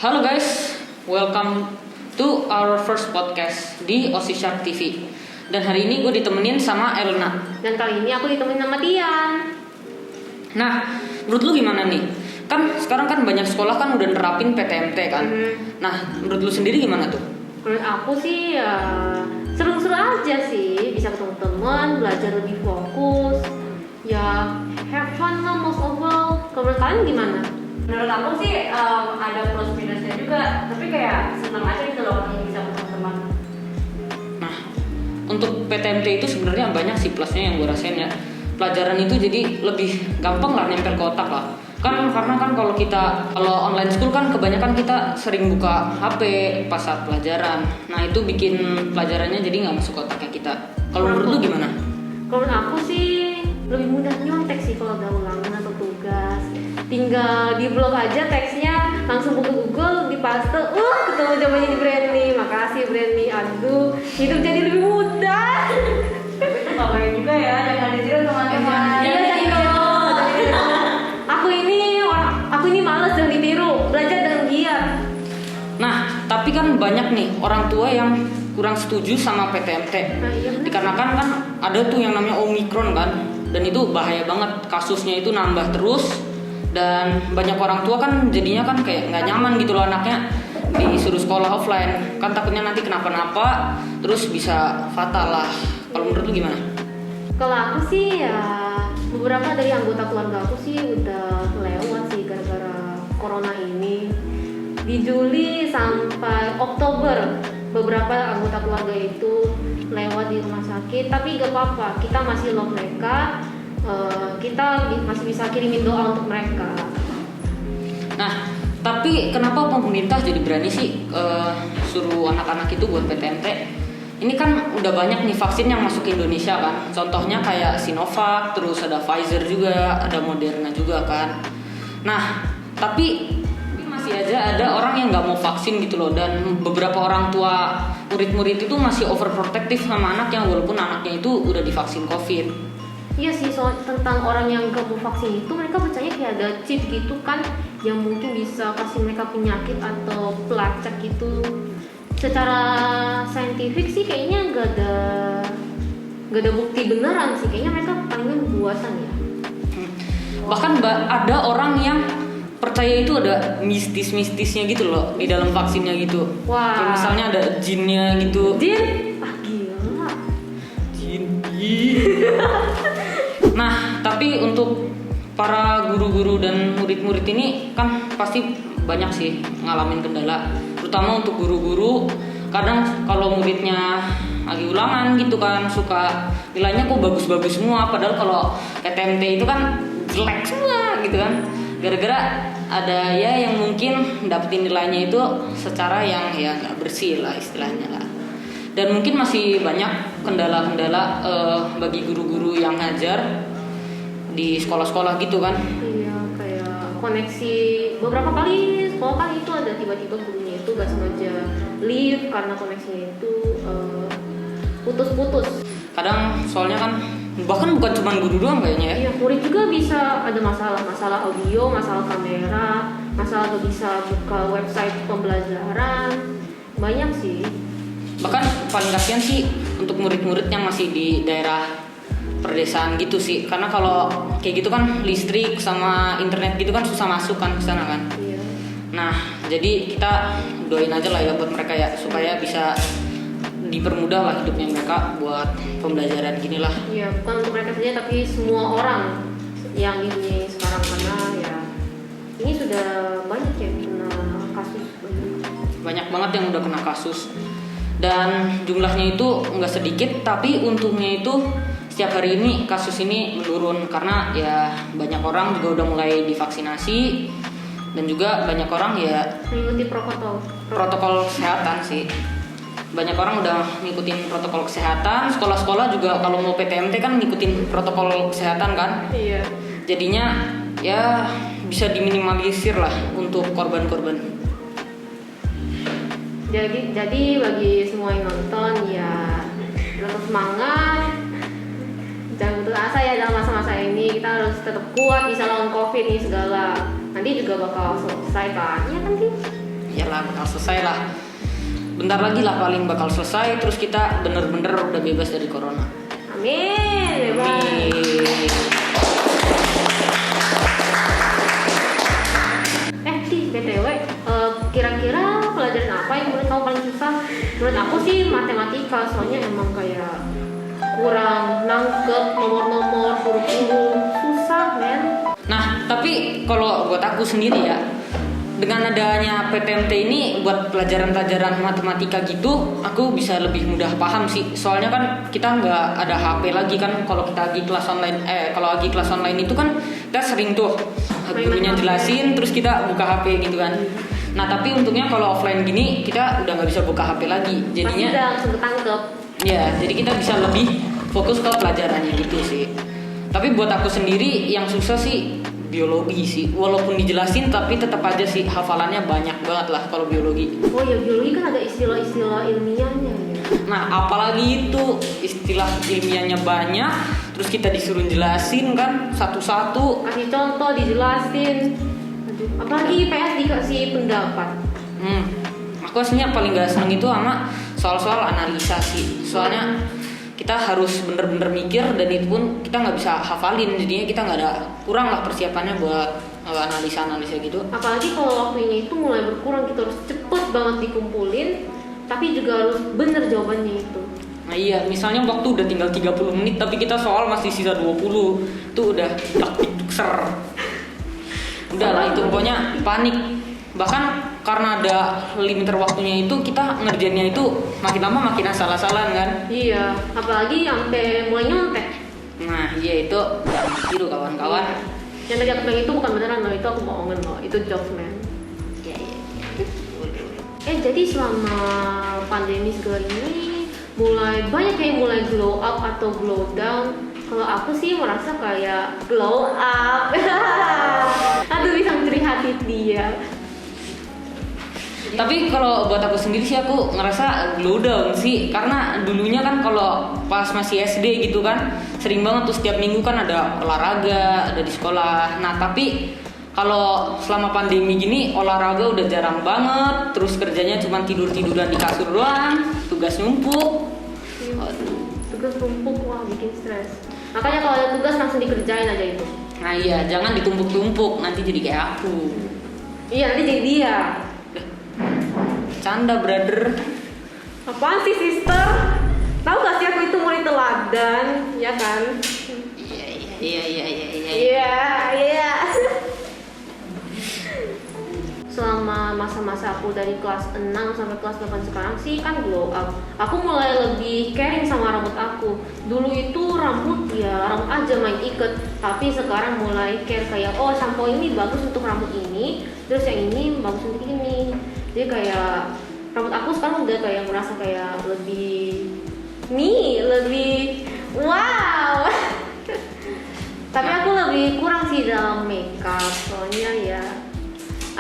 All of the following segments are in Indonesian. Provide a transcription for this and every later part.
Halo guys, welcome to our first podcast di OSIS Shark TV. Dan hari ini gue ditemenin sama Elna. Dan kali ini aku ditemenin sama Tian. Nah, menurut lu gimana nih? Kan sekarang kan banyak sekolah kan udah nerapin PTMT kan. Nah, menurut lu sendiri gimana tuh? Menurut aku sih ya seru-seru aja sih. Bisa ketemu teman, belajar lebih fokus. Ya have fun lah most of all. Kalau menurut kalian gimana? Menurut aku sih ada plus minusnya juga, tapi kayak seneng aja gitu loh kalau bisa ketemu teman. Nah, untuk PTMT itu sebenarnya banyak sih plusnya yang gue rasain ya. Pelajaran itu jadi lebih gampang lah nempel ke otak lah. Kan karena kan kalau online school kan kebanyakan kita sering buka HP pas saat pelajaran. Nah, itu bikin pelajarannya jadi nggak masuk otaknya kita. Kalau menurut lu gimana? Kalau menurut aku sih lebih mudah nyontek sih kalau ada ulangan atau tugas. Tinggal di blog aja teksnya, langsung buka Google, dipaste, ketemu jawabannya di Brandly. Makasih Brandly, aduh, hidup jadi lebih mudah. Tapi itu nggak baik juga ya, jangan ditiru teman-teman. Iya, aku ini malas dan ditiru, belajar dan giat. Nah, tapi kan banyak nih orang tua yang kurang setuju sama PTMT. Nah, iya bener. Dikarenakan kan ada tuh yang namanya Omicron kan, dan itu bahaya banget, kasusnya itu nambah terus. Dan banyak orang tua kan jadinya kan kayak nggak nyaman gitu loh anaknya disuruh sekolah offline, kan takutnya nanti kenapa-napa terus bisa fatal lah. Kalau menurut lu gimana? Kalau aku sih ya beberapa dari anggota keluarga aku sih udah lewat sih gara-gara corona ini. Di Juli sampai Oktober beberapa anggota keluarga itu lewat di rumah sakit, tapi gak apa-apa, kita masih love mereka. Kita masih bisa kirimin doa untuk mereka. Nah, tapi kenapa pemerintah jadi berani sih suruh anak-anak itu buat PTMT? Ini kan udah banyak nih vaksin yang masuk ke Indonesia kan. Contohnya kayak Sinovac, terus ada Pfizer juga, ada Moderna juga kan. Nah, tapi masih aja ada orang yang nggak mau vaksin gitu loh. Dan beberapa orang tua murid-murid itu masih overprotective sama anaknya walaupun anaknya itu udah divaksin COVID. Iya sih, soal tentang orang yang gak mau vaksin itu mereka percaya kayak ada chip gitu kan yang mungkin bisa kasih mereka penyakit atau pelacak gitu. Secara saintifik sih kayaknya gak ada bukti beneran sih, kayaknya mereka palingan buatan ya. Bahkan ada orang yang percaya itu ada mistis-mistisnya gitu loh di dalam vaksinnya gitu. Wah. Kayak misalnya ada jinnya gitu. Jin? Ah gila. Jin. Nah, tapi untuk para guru-guru dan murid-murid ini kan pasti banyak sih ngalamin kendala, terutama untuk guru-guru. Kadang kalau muridnya lagi ulangan gitu kan suka nilainya kok bagus-bagus semua, padahal kalau PTMT itu kan jelek semua gitu kan. Gara-gara ada ya yang mungkin dapetin nilainya itu secara yang ya nggak bersih lah istilahnya lah. Dan mungkin masih banyak kendala-kendala bagi guru-guru yang ngajar di sekolah-sekolah gitu kan. Iya, kayak koneksi beberapa kali sekolah kan itu ada tiba-tiba gurunya itu gak sengaja leave karena koneksinya itu putus-putus. Kadang soalnya kan bahkan bukan cuma guru doang kayaknya ya. Iya, murid juga bisa ada masalah audio, masalah kamera, masalah gak bisa buka website pembelajaran. Banyak sih. Bahkan paling kasihan sih untuk murid-murid yang masih di daerah perdesaan gitu sih, karena kalau kayak gitu kan listrik sama internet gitu kan susah masuk kan ke sana kan. Iya. Nah, jadi kita doain aja lah ya buat mereka ya supaya bisa dipermudah lah hidupnya mereka buat pembelajaran gini lah. Iya, bukan untuk mereka saja tapi semua orang yang ini sekarang, karena ya ini sudah banyak yang kena kasus. Banyak banget yang udah kena kasus. Dan jumlahnya itu nggak sedikit, tapi untungnya itu setiap hari ini kasus ini menurun karena ya banyak orang juga udah mulai divaksinasi dan juga banyak orang ya mengikuti protokol kesehatan sih. Banyak orang udah ngikutin protokol kesehatan. Sekolah-sekolah juga kalau mau PTMT kan ngikutin protokol kesehatan kan. Iya. Jadinya ya bisa diminimalisir lah untuk korban-korban. Jadi bagi semua yang nonton ya tetap semangat, jangan putus asa ya dalam masa-masa ini. Kita harus tetap kuat bisa lawan COVID ini segala. Nanti juga bakal selesai kan? Iya kan sih? iyalah bakal selesai lah. Bentar lagi lah paling bakal selesai, terus kita bener-bener udah bebas dari corona. Amin. Bebas. Amin. BTW, kira-kira pelajaran apa yang menurut kamu paling susah? Menurut aku sih matematika, soalnya emang kayak kurang nangkep nomor-nomor, huruf-huruf, susah men. Nah, tapi kalau buat aku sendiri ya, dengan adanya PTMT ini buat pelajaran-pelajaran matematika gitu, aku bisa lebih mudah paham sih. Soalnya kan kita nggak ada HP lagi kan kalau kita lagi kelas online. Kalau lagi kelas online itu kan kita sering tuh gurunya jelasin, terus kita buka HP gitu kan. Nah, tapi untungnya kalau offline gini kita udah nggak bisa buka HP lagi. Jadinya udah langsung ketangkep. Ya, jadi kita bisa lebih fokus ke pelajarannya gitu sih. Tapi buat aku sendiri yang susah sih biologi sih. Walaupun dijelasin tapi tetap aja sih hafalannya banyak banget lah kalau biologi. Oh ya, biologi kan ada istilah-istilah ilmiahnya ya. Nah, apalagi itu istilah ilmiahnya banyak, terus kita disuruh jelasin kan satu-satu. Kasih contoh, dijelasin. Aduh, apalagi PS dikasih pendapat. Aku aslinya paling gak seneng itu sama soal-soal analisa sih. Soalnya kita harus bener-bener mikir dan itu pun kita nggak bisa hafalin, jadinya kita nggak ada, kurang lah persiapannya buat analisa gitu. Apalagi kalau waktunya itu mulai berkurang, kita harus cepet banget dikumpulin, tapi juga harus bener jawabannya itu. Nah iya, misalnya waktu udah tinggal 30 menit tapi kita soal masih sisa 20, itu udah dakdikdukser. Udah lah, itu pokoknya panik. Bahkan karena ada limiter waktunya itu, kita ngerjainnya itu makin lama makin asal-asalan kan. Iya, apalagi sampai mulai nyontek. Nah iya, itu jangan tiru kawan-kawan. Yang tadi aku bilang itu bukan beneran loh, itu aku bohongin loh, itu jokes man. Iya. Jadi selama pandemi segala ini mulai banyak yang mulai glow up atau glow down. Kalau aku sih merasa kayak glow up. Aduh, bisa mencuri hati dia. Tapi kalau buat aku sendiri sih aku ngerasa glow down sih, karena dulunya kan kalau pas masih SD gitu kan sering banget tuh setiap minggu kan ada olahraga, ada di sekolah. Nah tapi kalau selama pandemi gini olahraga udah jarang banget, terus kerjanya cuma tidur-tiduran di kasur doang, tugas numpuk. Tugas numpuk, wah bikin stres. Makanya kalau ada tugas langsung dikerjain aja itu. Nah iya, jangan ditumpuk-tumpuk, nanti jadi kayak aku. Iya, nanti jadi dia. Canda brother. Apaan sih sister? Tahu gak sih aku itu murid teladan, ya kan? Iya. Selama masa-masa aku dari kelas 6 sampai kelas 8 sekarang sih kan glow up. Aku mulai lebih caring sama rambut aku. Dulu itu rambut aja main iket, tapi sekarang mulai care kayak sampo ini bagus untuk rambut ini, terus yang ini bagus untuk ini. Jadi kayak rambut aku sekarang udah kayak merasa kayak lebih wow. Tapi aku lebih kurang sih dalam makeup, soalnya ya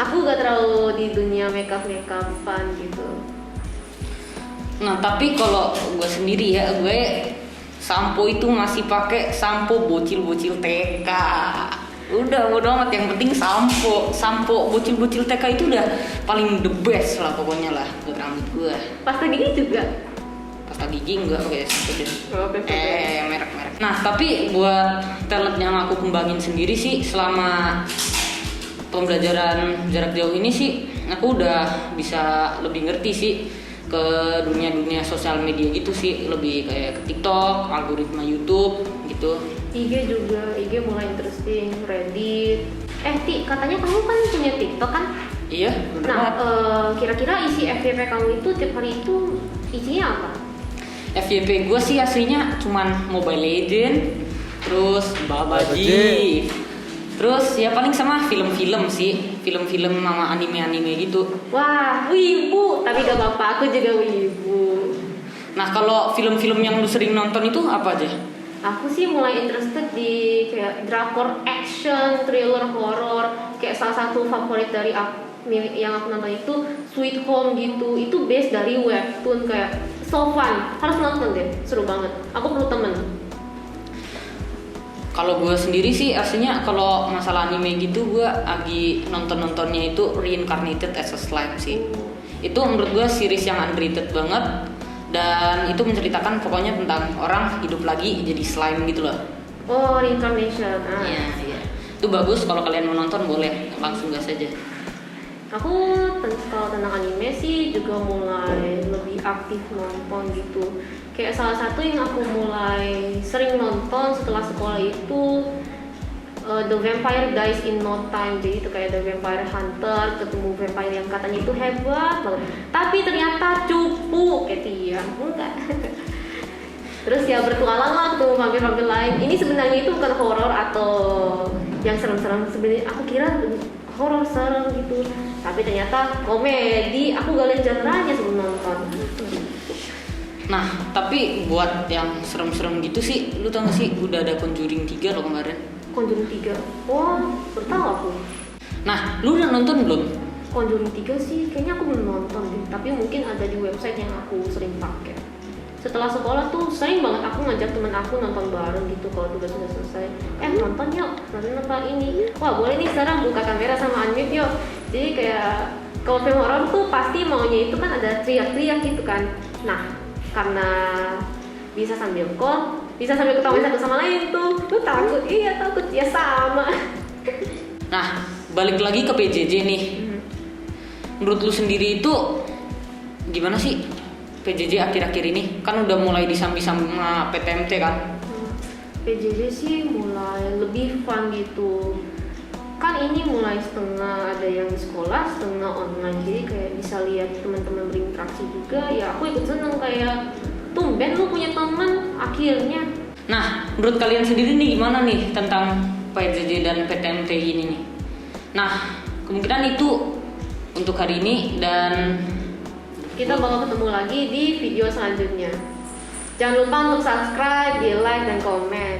aku gak terlalu di dunia makeupan gitu. Nah tapi kalau gue sendiri ya, gue sampo itu masih pakai sampo bocil-bocil TK. Udah amat, yang penting sampo bocil-bocil TK itu udah paling the best lah pokoknya lah buat rambut gue. Pasta gigi juga? Pasta gigi enggak, oke deh. Merek. Nah tapi buat talent yang aku kembangin sendiri sih selama pembelajaran jarak jauh ini sih, aku udah bisa lebih ngerti sih ke dunia sosial media gitu sih, lebih kayak ke TikTok, algoritma YouTube gitu. IG juga, IG mulai interesting, Reddit. Ti, katanya kamu kan punya TikTok kan? Iya, bener Nah, banget. kira-kira isi FYP kamu itu tiap hari itu isinya apa? FYP gue sih aslinya cuman Mobile Legend, terus Babaji, terus ya paling sama film-film sih, film-film sama anime-anime gitu. Wah, wibu, tapi gak apa-apa, aku juga wibu. Nah kalau film-film yang lu sering nonton itu apa aja? Aku sih mulai interested di kayak drakor action, thriller, horror. Kayak salah satu favorit dari aku yang aku nonton itu Sweet Home gitu. Itu based dari webtoon, kayak so fun. Harus nonton deh, seru banget. Aku perlu temen. Kalau gue sendiri sih aslinya kalau masalah anime gitu gue lagi nontonnya itu Reincarnated as a Slime sih. Itu menurut gue series yang underrated banget dan itu menceritakan pokoknya tentang orang hidup lagi jadi slime gitu loh. Oh, Reincarnation. Iya. Itu bagus, kalau kalian mau nonton boleh langsung gas aja. Aku kalau tentang anime sih juga mulai lebih aktif nonton gitu. Kayak salah satu yang aku mulai sering nonton setelah sekolah itu The Vampire Dies in No Time. Jadi itu kayak The Vampire Hunter, ketemu vampire yang katanya itu hebat banget, tapi ternyata cupu kayak Tian, enggak. Terus ya bertualang lah ketemu vampir-vampir lain. Ini sebenarnya itu bukan horor atau yang serem-serem, sebenarnya aku kira horor serem gitu, tapi ternyata komedi. Aku gak lihat genre-nya sebelum nonton. Nah, tapi buat yang serem-serem gitu sih, lu tau gak sih udah ada Conjuring 3 loh kemarin. Conjuring 3, wah bertahu aku. Nah, lu udah nonton belum? Conjuring 3 sih kayaknya aku belum nonton deh, tapi mungkin ada di website yang aku sering pakai. Setelah sekolah tuh sering banget aku ngajak temen aku nonton bareng gitu kalau tugas sudah selesai. Nonton yuk, nonton apa ini? Wah boleh nih sekarang buka kamera sama unmute yuk. Jadi kayak kalau film horor tuh pasti maunya itu kan ada teriak-teriak gitu kan. Nah, karena bisa sambil call, bisa sambil ketawa satu sama lain tuh takut, iya takut ya sama. Nah, balik lagi ke PJJ nih. Menurut lu sendiri itu gimana sih PJJ akhir-akhir ini? Kan udah mulai disambi sama PTMT kan? PJJ sih mulai lebih fun gitu. Kan ini mulai setengah ada yang di sekolah, setengah online. Jadi kayak bisa lihat teman-teman berinteraksi juga. Ya aku ikut seneng kayak tumben lu punya teman akhirnya. Nah, menurut kalian sendiri nih gimana nih tentang PJJ dan PTMT ini nih? Nah, kemungkinan itu untuk hari ini dan kita bakal ketemu lagi di video selanjutnya. Jangan lupa untuk subscribe, di like, dan komen.